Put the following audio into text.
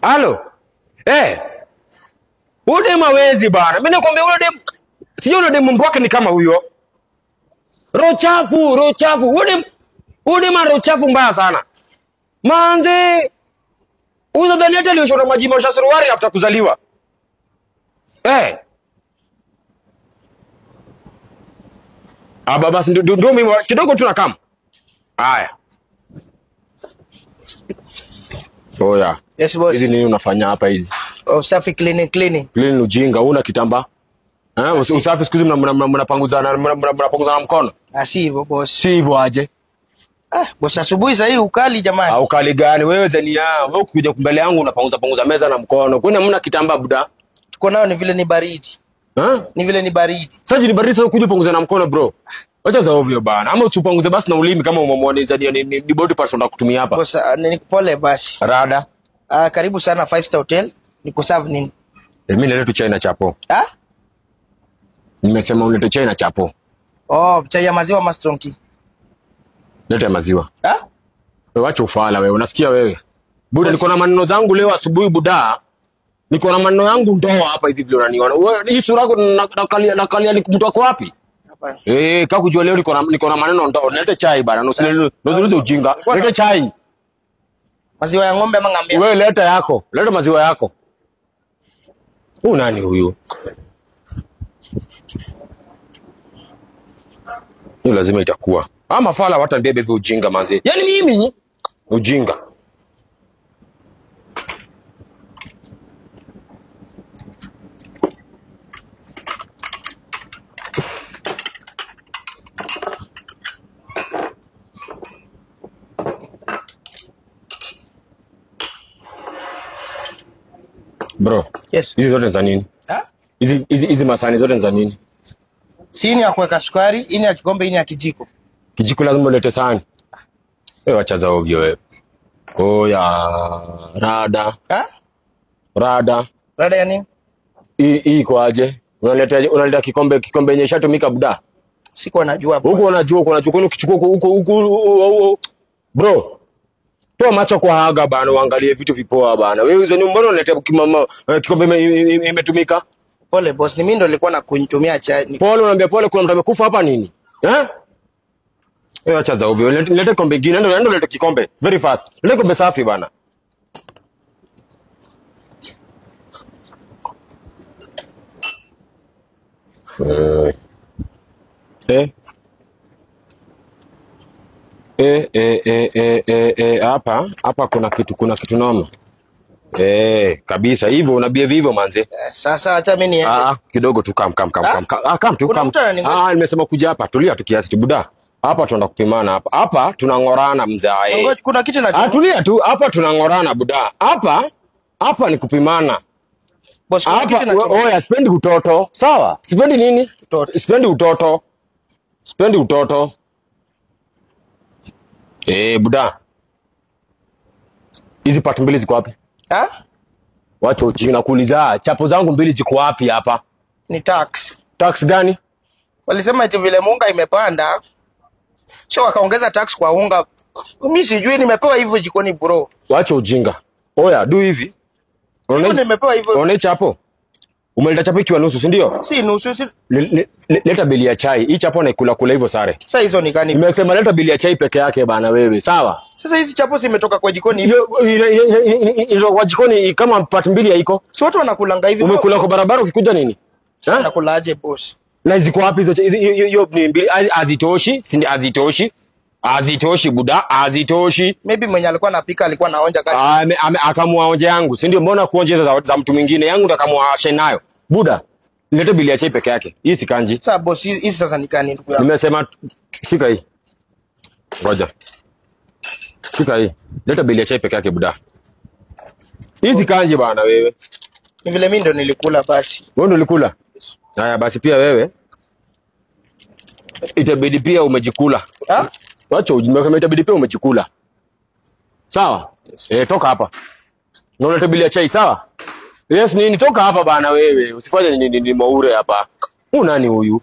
Halo. Ude mawezi bana. Mimi nakwambia ule dem sio ule dem mbwake ni kama huyo. Roho chafu. Ude roho chafu mbaya sana. Manze. Uza Daniel alioshona majima ya suruari after kuzaliwa. Aba basi ndio mimi kidogo tunakam. Haya. Oya. Yes boss. Hizi nini unafanya hapa hizi? Usafi cleaning. Clean ujinga, una kitamba? Usafi siku hizi mnapanguza na mkono. Si hivyo boss. Si hivyo aje? Boss asubuhi za hii ukali jamani. Ukali gani wewe zania? Wewe ukija mbele yangu unapanguza meza na mkono. Kwani hamna kitamba buda? Tuko nao ni vile ni baridi. Ni vile ni baridi. Sasa ni baridi sasa kuja panguza na mkono bro. Acha za ovyo bana. Ama usipanguze basi na ulimi kama umemwona zania ni body parts kutumia hapa. Boss nikupole basi. Rada. Karibu sana 5-star hotel. Nikuserve nini? Mimi nilete chai na chapo. Nimesema unilete chai na chapo. Chai ya maziwa ama strong tea? Leta maziwa. Wewe acha ufala wewe. Unasikia wewe? Buda niko na maneno zangu leo asubuhi buda. Niko na maneno yangu ndoa hapa hivi vile unaniona. Wewe hii sura yako nakalia ni mtu wako wapi? Hapana. Kaka kujua leo niko na maneno ndoa. Leta chai bana. Usiulize ujinga. Leta chai. Maziwa ya ng'ombe ama ng'ombe? Wewe leta yako. Leta maziwa yako. Huyu nani huyu? Ni lazima itakuwa. Ama fala wataniambia hivi ujinga manzi. Yaani mimi ujinga. Bro. Yes. Hizi zote za nini? Hizi masani zote za nini? Si ni ya kuweka sukari, ini ya kikombe, ini ya kijiko. Kijiko lazima ulete sahani. Wewe acha za ovyo wewe. Oya, rada. Rada. Rada ya nini? Hii iko aje? Unaleta kikombe yenye shatumika buda. Siko najua. Huko unajua kwani ukichukua huko bro. Toa macho kwa haga bana, uangalie vitu vipoa bana. Wewe hizo ni mbona unaleta kikombe imetumika? Pole boss, ni mimi ndo nilikuwa na kunitumia chai. Pole unaambia pole, kuna mtu amekufa hapa nini? Acha za ovyo. Leta kikombe kingine, ndio leta kikombe. Very fast. Leta kikombe safi bana. Hapa kuna kitu noma. Kabisa hivyo unabia vivyo manze. Sasa acha mimi niende. Kidogo tu kam tu. Nimesema kuja hapa, tulia tu kiasi tu buda. Hapa tunaenda kupimana hapa. Hapa tunangorana mzee. Kuna kitu na tulia tu, hapa tunangorana buda. Hapa ni kupimana. Boss, kuna kitu na oya spendi utoto. Sawa? Spendi nini? Spendi utoto. Buda. Hizi pati mbili ziko wapi? Wacha ujinga kuuliza. Chapo zangu mbili ziko wapi hapa? Ni tax. Tax gani? Walisema eti vile unga imepanda. Sio wakaongeza tax kwa unga. Mimi sijui nimepewa hivyo jikoni bro. Wacha ujinga. Oya, do hivi. Nimepewa hivyo. Unaona chapo? Umeleta chapo ikiwa nusu, si ndio? Si nusu, si. Leta bili ya chai. Hii chapo naikula hivyo sare. Sasa hizo ni gani? Nimesema leta bili ya chai peke yake bana wewe. Sawa? Sasa hizi chapo zimetoka kwa jikoni hivi. Ile kwa jikoni kama pati mbili haiko. Si watu wanakulanga hivi. Umekula kwa barabara ukikuja nini? Nakulaje boss? Na ziko wapi hizo? Hiyo ni mbili hazitoshi, si hazitoshi. Hazitoshi buda, hazitoshi. Maybe mwenye alikuwa anapika alikuwa anaonja gani? Akamua onje yangu. Si ndio mbona kuonjeza za mtu mwingine? Yangu ndo akamua shenayo. Buda, leta bili ya chai peke yake. Hii si kanji. Sasa boss, hizi sasa ni gani ndugu yangu? Nimesema shika hii. Ngoja. Shika hii. Leta bili ya chai peke yake buda. Hizi kanji bana wewe. Ni vile mimi ndo nilikula basi. Wewe ndo ulikula? Haya basi pia wewe. Itabidi pia umejikula. Wacha ujimeka itabidi pia umejikula. Sawa? Yes. Toka hapa. Unaleta bili ya chai sawa? Yes, nini toka hapa bana wewe. Usifanye ni maure hapa. Huyu nani huyu?